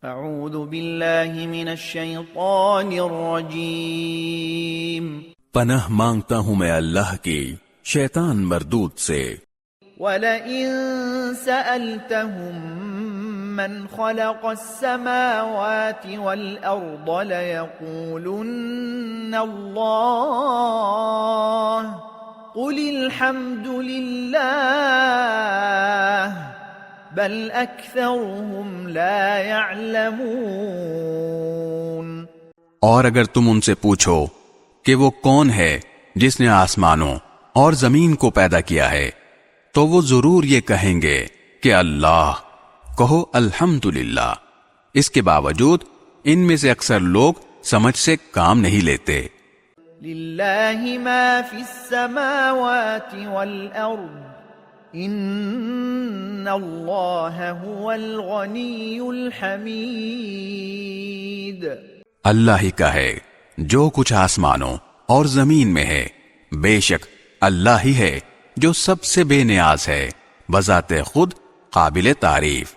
اعوذ باللہ من الشیطان الرجیم پناہ مانگتا ہوں میں اللہ کی شیطان مردود سے۔ وَلَئِن سَأَلْتَهُم مَّنْ خَلَقَ السَّمَاوَاتِ وَالْأَرْضَ لَيَقُولُنَّ اللَّهُ قُلِ الْحَمْدُ لِلَّهِ بَلْ أَكْثَرُهُمْ لَا يَعْلَمُونَ۔ اور اگر تم ان سے پوچھو کہ وہ کون ہے جس نے آسمانوں اور زمین کو پیدا کیا ہے، تو وہ ضرور یہ کہیں گے کہ اللہ۔ کہو الحمدللہ، اس کے باوجود ان میں سے اکثر لوگ سمجھ سے کام نہیں لیتے۔ للہ ما فی السماوات والارض ان اللہ هو الغنی الحمید۔ اللہ ہی کا ہے جو کچھ آسمانوں اور زمین میں ہے، بے شک اللہ ہی ہے جو سب سے بے نیاز ہے، بذات خود قابل تعریف۔